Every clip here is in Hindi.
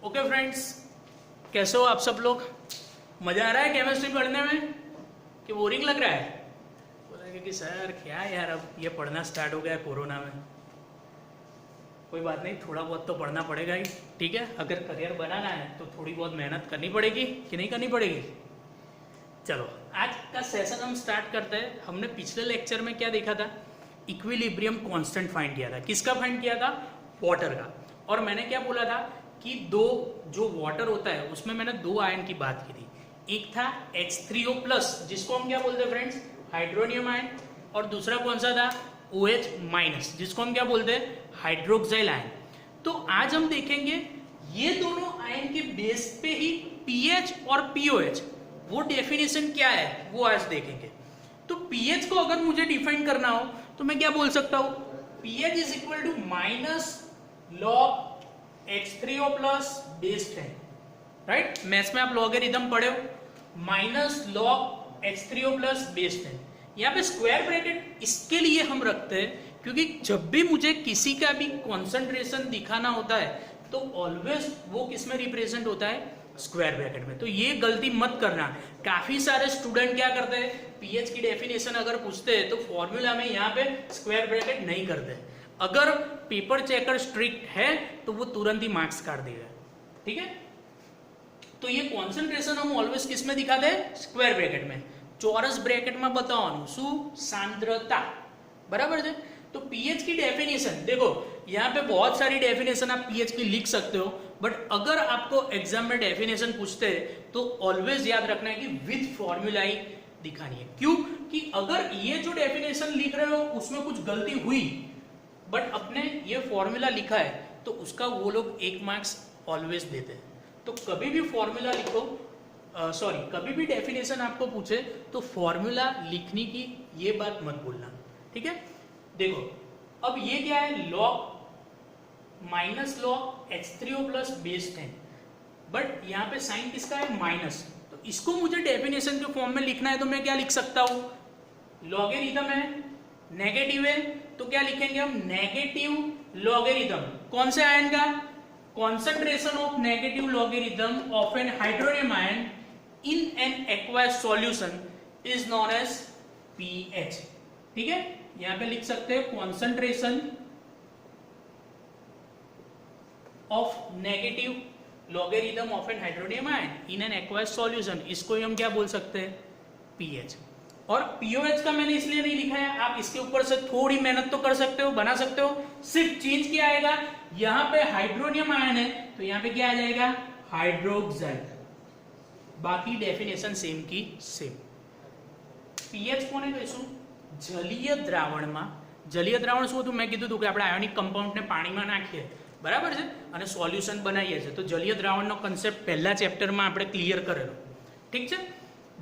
ओके फ्रेंड्स, कैसे हो आप सब लोग? मजा आ रहा है केमिस्ट्री पढ़ने में कि बोरिंग लग रहा है? बोलेंगे कि सर क्या यार, अब ये पढ़ना स्टार्ट हो गया है कोरोना में। कोई बात नहीं, थोड़ा बहुत तो पढ़ना पड़ेगा ही। ठीक है, अगर करियर बनाना है तो थोड़ी बहुत मेहनत करनी पड़ेगी कि नहीं करनी पड़ेगी। चलो आज का सेशन हम स्टार्ट करते हैं। हमने पिछले लेक्चर में क्या देखा था? इक्विलिब्रियम कांस्टेंट फाइंड किया था। किसका फाइंड किया था? वाटर का। और मैंने क्या बोला था कि दो जो वाटर होता है उसमें मैंने दो आयन की बात की थी। एक था H3O+, जिसको हम क्या बोलते हैं फ्रेंड्स? Hydronium ion. और दूसरा कौन सा था? OH-, जिसको हम क्या बोलते हैं? Hydroxyl ion. तो आज हम देखेंगे ये दोनों आयन के बेस पे ही पीएच और पीओएच, वो डेफिनेशन क्या है वो आज देखेंगे। तो पीएच को अगर मुझे डिफाइन करना हो तो मैं क्या बोल सकता हूं? PH is equal to -log H3O+ base 10। Right, maths में आप लॉगरिथम पढ़े हो। -log H3O+ base 10। यहाँ पे स्क्वायर ब्रैकेट इसके लिए हम रखते हैं क्योंकि जब भी मुझे किसी का भी कॉन्सेंट्रेशन दिखाना होता है तो ऑलवेज वो किस में रिप्रेजेंट होता है? स्क्वायर ब्रैकेट में। तो ये गलती मत करना। काफी सारे स्टूडेंट क्या करते हैं, पीएच की डेफिनेशन अगर पूछते हैं तो फॉर्मूला में यहाँ पे स्क्वायर ब्रैकेट नहीं करते। अगर पेपर चेकर स्ट्रिक्ट है तो वो तुरंत ही मार्क्स काट देगा। ठीक है, तो ये कॉन्सेंट्रेशन हम ऑलवेज किस में दिखाते हैं? स्क्वायर ब्रैकेट में। ચોરસ બ્રેકેટમાં બતાવવાનું શું? सांद्रता। बराबर है। तो पीएच की डेफिनेशन देखो, यहाँ पे बहुत सारी डेफिनेशन आप पीएच की लिख सकते हो, बट अगर आपको एग्जाम में डेफिनेशन पूछते हैं तो ऑलवेज याद रखना है कि विद फॉर्मूला ही दिखानी है। क्यों? कि अगर ये जो डेफिनेशन लिख रहे हो उसमें कुछ गलती हुई बट अपने ये फॉर्मूला लिखा है तो उसका वो लोग 1 मार्क्स ऑलवेज देते हैं। तो कभी भी फॉर्मूला लिखो, कभी भी डेफिनेशन आपको पूछे तो फॉर्मूला लिखने की ये बात मत भूलना। ठीक है, देखो अब ये क्या है? -log H3O+ बेस 10, बट यहाँ पे साइन किसका है? माइनस। तो इसको मुझे डेफिनेशन के फॉर्म में लिखना है तो मैं क्या लिख सकता हूं? लॉगरिथम है, नेगेटिव है, तो क्या लिखेंगे हम? Negative logarithm. कौन से आयन का? concentration of negative logarithm of an hydronium ion in an aqueous solution is known as pH। ठीक है, यहां पे लिख सकते हैं concentration of negative logarithm of an hydronium ion in an aqueous solution, इसको हम क्या बोल सकते हैं? pH। और पीओएच का मैंने इसलिए नहीं लिखा है, आप इसके ऊपर से थोड़ी मेहनत तो कर सकते हो, बना सकते हो। सिर्फ चेंज क्या आएगा, यहाँ पे हाइड्रोनियम आयन है तो यहाँ पे क्या आ जाएगा? हाइड्रोक्साइड। बाकी डेफिनेशन सेम की सेम। पीएच કોને કહીશું? જલીય દ્રાવણમાં। જલીય દ્રાવણ શું હતું? મેં કીધું હતું કે આપણે આયોનિક કમ્પાઉન્ડને પાણીમાં નાખીએ, બરાબર છે, અને સોલ્યુશન બનાવીએ છીએ। તો જલીય દ્રાવણનો કન્સેપ્ટ પહેલા ચેપ્ટરમાં આપણે ક્લિયર કરેલો। ઠીક છે,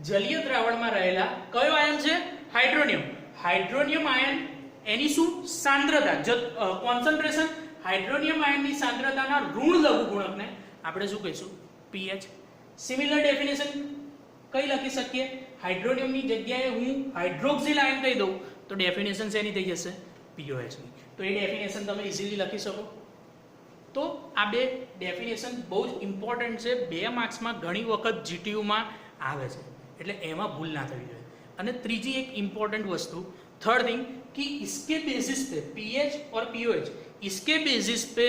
જલીય દ્રાવણમાં રહેલા કયો આયન છે? હાઇડ્રોનિયમ। હાઇડ્રોનિયમ આયન એની શું? સાંદ્રતા, કોન્સન્ટ્રેશન। હાઇડ્રોનિયમ આયનની સાંદ્રતાના ઋણ લઘુગુણકને આપણે શું કહીશું? પીએચ। સિમિલર ડેફિનેશન કઈ લખી શકીએ? હાઇડ્રોનિયમની જગ્યાએ હું હાઇડ્રોક્સિલ આયન કહી દઉં તો ડેફિનેશન શેની થઈ જશે? પીઓએચ ની। તો એ ડેફિનેશન તમે ઇઝીલી લખી શકો। તો આ બે ડેફિનેશન બહુ જ ઇમ્પોર્ટન્ટ છે। 2 માર્ક્સમાં ઘણી વખત જીટીયુ માં આવે છે, એટલે એમાં ભૂલ ના થવી જોઈએ। અને ત્રીજી એક ઇમ્પોર્ટન્ટ વસ્તુ, थर्ड थिंग, कि इसके बेसिस पे पीएच और पीओएच, इसके बेसिस पे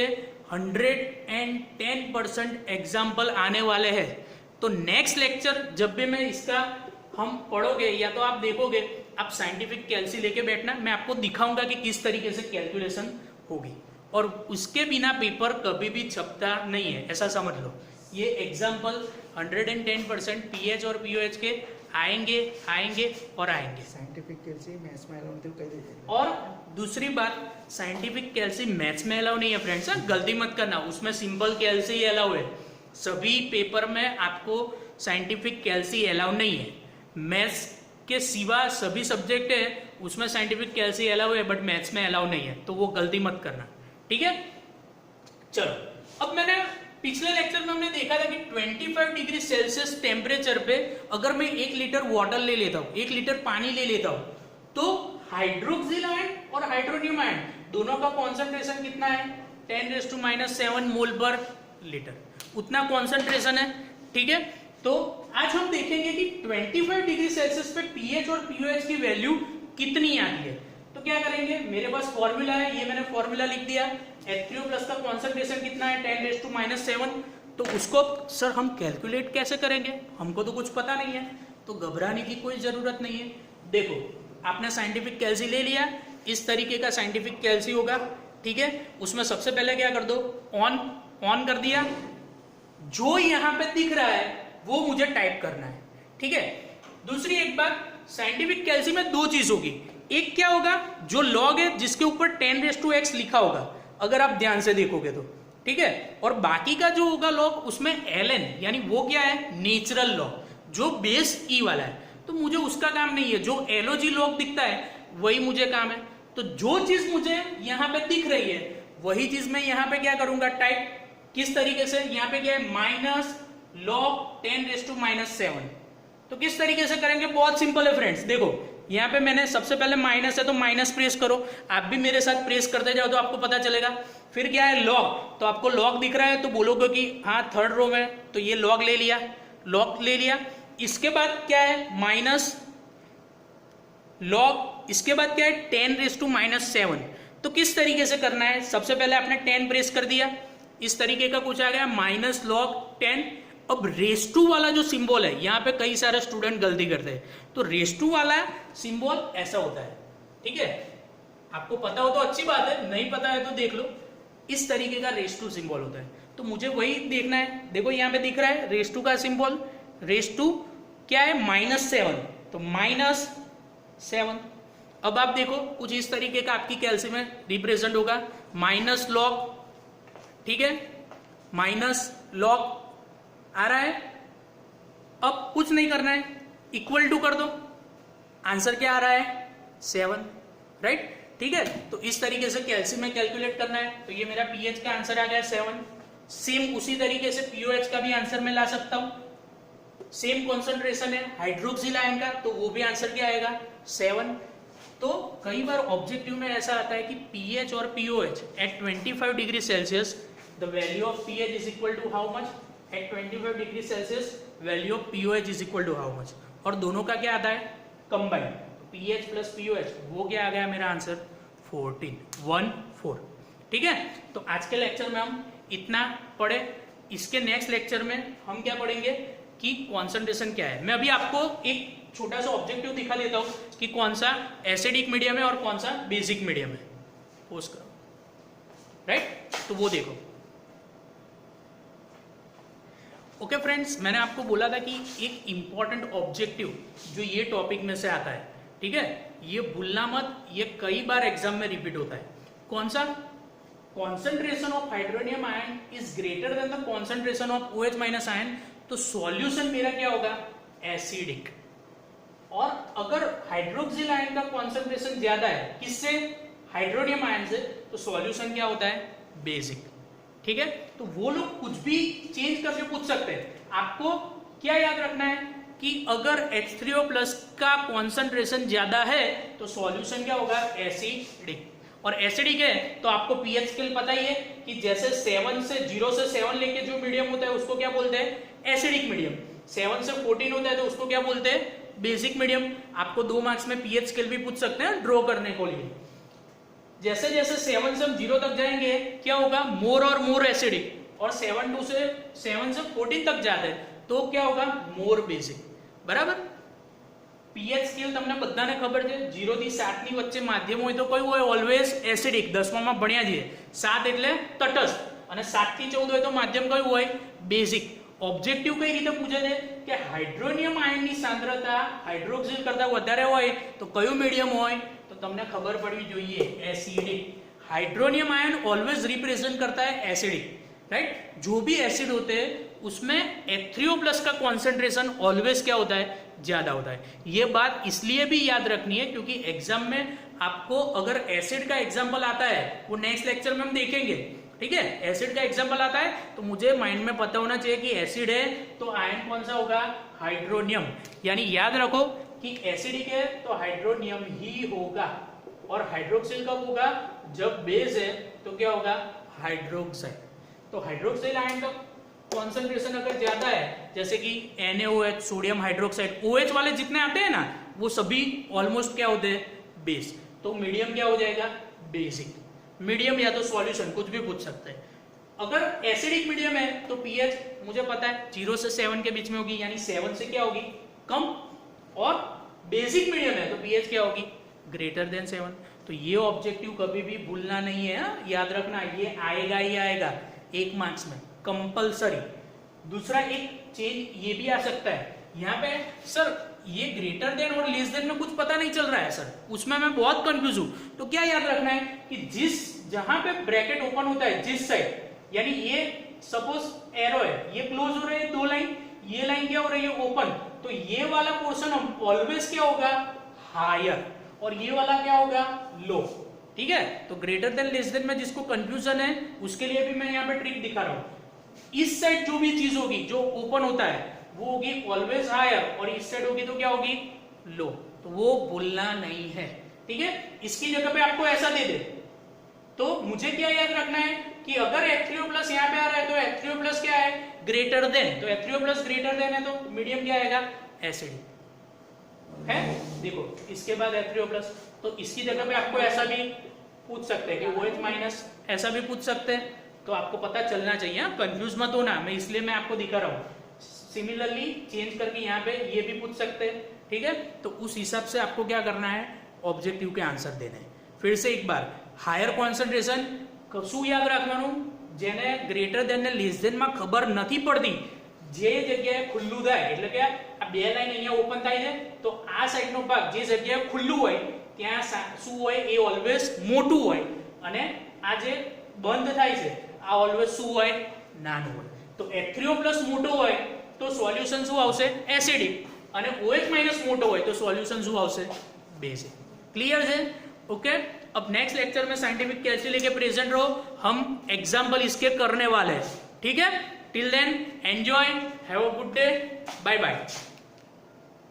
110% एग्जाम्पल आने वाले हैं। तो नेक्स्ट लेक्चर जब भी मैं इसका हम पढ़ोगे या तो आप देखोगे, आप साइंटिफिक कैल्सी लेके बैठना, मैं आपको दिखाऊंगा कि किस तरीके से कैलकुलेशन होगी। और उसके बिना पेपर कभी भी छपता नहीं है, ऐसा समझ लो। ये एग्जाम्पल 110% पीएच और पीओएच के आएंगे आएंगे और आएंगे। साइंटिफिक कैल्सी मैथ्स में अलाउ कह दीजिए। और दूसरी बात, साइंटिफिक कैल्सी मैथ्स में अलाउ नहीं है फ्रेंड्स, गलती मत करना, उसमें सिंपल कैल्सी ही अलाउ है। सभी पेपर में आपको साइंटिफिक कैल्सी अलाउ नहीं है। मैथ्स के सिवा सभी सब्जेक्ट है उसमें साइंटिफिक कैल्सी अलाउ है, बट मैथ्स में अलाउ नहीं है, तो वो गलती मत करना। ठीक है, चलो अब मैंने पिछले लेक्चर में हमने देखा था कि 25 डिग्री सेल्सियस टेम्परेचर पे अगर मैं 1 लीटर वाटर ले लेता हूं, 1 लीटर पानी ले लेता हूं, तो हाइड्रोक्सिल आयन और हाइड्रोनियम आयन दोनों का कॉन्सेंट्रेशन कितना है? 10⁻⁷ मोल पर लीटर। उतना कॉन्सेंट्रेशन है, ठीक है। तो आज हम देखेंगे कि 25 डिग्री सेल्सियस पे पीएच और पीओएच की वैल्यू कितनी आती है। तो क्या करेंगे, मेरे पास फॉर्मूला है, ये मैंने फॉर्मूला लिख दिया। H3O+ का कॉन्सेंट्रेशन कितना है, 10⁻⁻⁷। तो उसको सर हम कैलकुलेट कैसे करेंगे, हमको तो कुछ पता नहीं है। तो घबराने की कोई जरूरत नहीं है। देखो, आपने साइंटिफिक कैल्सी ले लिया, इस तरीके का साइंटिफिक कैल्सी होगा, ठीक है। उसमें सबसे पहले क्या कर दो, ऑन कर दिया। जो यहां पे दिख रहा है वो मुझे टाइप करना है, ठीक है। दूसरी एक बात, साइंटिफिक कैल्सी में दो चीज होगी। एक क्या होगा, जो लॉग है जिसके ऊपर 10⁻⁴ लिखा होगा, अगर आप ध्यान से देखोगे तो, ठीक है। और बाकी का जो होगा लॉग, उसमें ln यानी वो क्या है, नेचुरल लॉग, जो बेस ई वाला है। तो मुझे उसका काम नहीं है, जो LOG लॉग दिखता है वही मुझे काम है। तो जो चीज मुझे यहां पे दिख रही है वही चीज मैं यहां पे क्या करूंगा, टाइप। किस तरीके से, यहां पे क्या है, -log 10⁻⁷। तो किस तरीके से करेंगे, बहुत सिंपल है फ्रेंड्स। देखो यहाँ पे मैंने सबसे पहले माइनस है तो माइनस प्रेस करो, आप भी मेरे साथ प्रेस करते जाओ तो आपको पता चलेगा। फिर क्या है, लॉग, तो आपको लॉग दिख रहा है तो बोलोगे कि हाँ थर्ड रो में, तो ये लॉग ले लिया, लॉग ले लिया। इसके बाद क्या है, माइनस लॉग, इसके बाद क्या है, 10⁻⁷। तो किस तरीके से करना है, सबसे पहले आपने 10 प्रेस कर दिया, इस तरीके का कुछ आ गया, -log 10। अब रेस टू वाला जो सिंबल है, यहाँ पे कई सारे स्टूडेंट गलती करते हैं। तो रेस टू वाला सिंबल ऐसा होता है, ठीक है। आपको पता हो तो अच्छी बात है, नहीं पता है तो देख लो। इस तरीके का रेस टू सिंबल होता है, तो मुझे वही देखना है। देखो यहाँ पे दिख रहा है रेस टू का सिंबल, रेस टू क्या है, -7, तो -7। अब आप देखो कुछ इस तरीके का आपकी कैल्सी में रिप्रेजेंट होगा, -log, ठीक है, -log आ रहा है। अब कुछ नहीं करना है, इक्वल टू कर दो, आंसर क्या आ रहा है, 7, राइट, ठीक है। तो इस तरीके से कैल्सी में कैलकुलेट करना है। तो ये मेरा पीएच का आंसर आ गया 7। सेम उसी तरीके से पीओएच का भी आंसर मैं ला सकता हूं, सेम कॉन्सेंट्रेशन है हाइड्रोक्सिल आयन का, तो वो भी आंसर क्या आएगा, 7। तो कई बार ऑब्जेक्टिव में ऐसा आता है कि पीएच और pOH at 25 degree Celsius, the value of pH is equal to how much, at 25 degree Celsius value of pOH is equal to how much, और दोनों का क्या आता है, कंबाइन, पीएच प्लस पीओएच, वो क्या आ गया मेरा आंसर, 14, ठीक है। तो आज के लेक्चर में हम इतना पढ़े। इसके नेक्स्ट लेक्चर में हम क्या पढ़ेंगे कि कॉन्सेंट्रेशन क्या है। मैं अभी आपको एक छोटा सा ऑब्जेक्टिव दिखा देता हूं कि कौन सा एसिडिक मीडियम है और कौन सा बेसिक मीडियम है, पोस्ट करो, राइट, तो वो देखो। ओके फ्रेंड्स, मैंने आपको बोला था कि एक इंपॉर्टेंट ऑब्जेक्टिव जो ये टॉपिक में से आता है, ठीक है, ये भूलना मत, ये कई बार एग्जाम में रिपीट होता है। कौन सा, concentration of hydronium ion is greater than the concentration of OH minus ion, तो सॉल्यूशन मेरा क्या होगा, एसिडिक। और अगर हाइड्रोक्सिल आयन का कॉन्सेंट्रेशन ज्यादा है, किससे, हाइड्रोनियम आयन से, तो सॉल्यूशन क्या होता है, बेसिक, ठीक है। तो वो लोग कुछ भी चेंज करके पूछ सकते हैं। आपको क्या याद रखना है कि अगर H3O+ का कॉन्सेंट्रेशन ज्यादा है तो सॉल्यूशन क्या होगा, एसिडिक। और एसिडिक है तो आपको पीएच स्केल पता ही है कि जैसे 0 से 7 लेके जो मीडियम होता है उसको क्या बोलते हैं, एसिडिक मीडियम। 7 से 14 होता है तो उसको क्या बोलते हैं, बेसिक मीडियम। आपको 2 मार्क्स में पीएच स्केल भी पूछ सकते हैं ड्रॉ करने को लिए। जैसे जैसे 7 से हम 0 तक जाएंगे क्या होगा, मोर और मोर एसिडिक, और 7 से 14 तक जाते हैं तो क्या होगा, मोर बेसिक, बराबर। પીએચ સ્કેલ તમને બધાને ખબર છે, 0 થી 7 ની વચ્ચે માધ્યમ હોય તો કયું હોય, ઓલવેઝ એસિડિક। 10મા માં ભણ્યા છીએ, 7 એટલે તટસ્થ, અને 7 થી 14 હોય તો માધ્યમ કયું હોય, બેઝિક। ઓબ્જેક્ટિવ કઈ રીતે પૂછે છે કે હાઇડ્રોનિયમ આયનની સાંદ્રતા હાઇડ્રોક્સિલ કરતા વધારે હોય તો કયું મીડિયમ હોય, તો તમને ખબર પડવી જોઈએ, acidic. Hydronium ion always represent करता है एसिडिक, राइट। जो भी एसिड होते हैं उसमें H3O+ का कॉन्सेंट्रेशन ऑलवेज क्या होता है, ज्यादा होता है। ये बात इसलिए भी याद रखनी है क्योंकि एग्जाम में आपको अगर एसिड का एग्जाम्पल आता है, वो नेक्स्ट लेक्चर में हम देखेंगे, ठीक है। एसिड का एग्जाम्पल आता है तो मुझे माइंड में पता होना चाहिए कि एसिड है तो आयन कौन सा होगा, हाइड्रोनियम। यानी याद रखो कि एसिडिक है तो हाइड्रोनियम ही होगा, और हाइड्रोक्सिल कब होगा, जब बेस है तो क्या होगा, हाइड्रोक्साइड। तो हाइड्रोक्सिल आयन का कॉन्सेंट्रेशन अगर ज्यादा है, जैसे कि NaOH, सोडियम हाइड्रोक्साइड, OH वाले जितने आते हैं ना वो सभी ऑलमोस्ट क्या होते हैं, बेस। तो मीडियम क्या हो जाएगा, बेसिक। मीडियम या तो सॉल्यूशन, कुछ भी पूछ सकते हैं। अगर एसिडिक मीडियम है तो पीएच मुझे पता है 0 से 7 के बीच में होगी, यानी 7 से क्या होगी, कम। और बेसिक मीडियम है तो पीएच क्या होगी, ग्रेटर देन 7। तो ये ऑब्जेक्टिव कभी भी भूलना नहीं है, याद रखना, ये आएगा ही आएगा 1 मार्क्स में कंपलसरी। दूसरा एक चेंज ये भी आ सकता है, यहाँ पे सर ये ग्रेटर देन और लेस देन में कुछ पता नहीं चल रहा है सर, उसमें मैं बहुत कंफ्यूज हूं। तो क्या याद रखना है कि जहां पे ब्रैकेट ओपन होता है, जिस साइड, यानी ये सपोज एरो है, ये क्लोज हो रहे हैं 2 लाइन, ये लाइन क्या हो रही है, ओपन, तो ये वाला पोर्शन ऑलवेज क्या होगा, हायर, और ये वाला क्या होगा, लो। ठीक है, तो ग्रेटर देन लेस देन में जिसको कंफ्यूजन है उसके लिए भी मैं यहाँ पे ट्रिक दिखा रहा हूं। इस साइड जो भी चीज होगी जो ओपन होता है वो होगी ऑलवेज हायर, और इस साइड होगी तो क्या होगी, लो। तो वो भूलना नहीं है। ठीक है, इसकी जगह पे आपको ऐसा दे दे तो मुझे क्या याद रखना है कि अगर H3O+ यहाँ पे आ रहा है तो H3O+ क्या है, ग्रेटर देन, तो H3O+ ग्रेटर देन है तो मीडियम क्या आएगा, एसिडिक है। देखो इसके बाद H3O+, तो इसकी जगह पे आपको ऐसा भी पूछ सकते हैं कि OH- ऐसा भी पूछ सकते हैं, तो आपको पता चलना चाहिए, कंफ्यूज मत होना, मैं इसलिए मैं आपको दिखा रहा हूँ। सिमिलरली चेंज करके यहाँ पे ये भी पूछ सकते हैं। ठीक है, तो उस हिसाब से आपको क्या करना है, ऑब्जेक्टिव के आंसर देने हैं। फिर से एक बार, હાયર કોન્સન્ટ્રેશન શું યાદ રાખવાનું, જેને ગ્રેટર દેન ને લેસ દેન માં ખબર નથી પડતી, જે જગ્યાએ ખુલ્લું થાય, એટલે કે આ બે લાઈન અહીંયા ઓપન થાય છે તો આ સાઈડનો ભાગ જે જગ્યાએ ખુલ્લું હોય ત્યાં શું હોય, એ ઓલવેઝ મોટું હોય, અને આ જે બંધ થાય છે આ ઓલવેઝ શું હોય, નાનું હોય। તો H3O+ મોટો હોય તો સોલ્યુશન શું આવશે, એસિડિક, અને OH- મોટો હોય તો સોલ્યુશન શું આવશે, બેસિક। ક્લિયર છે? ओके, अब नेक्स्ट लेक्चर में साइंटिफिक कैलसी लेके प्रेजेंट रहो, हम एग्जाम्पल इसके करने वाले हैं। ठीक है, till then enjoy, have a good day, bye bye.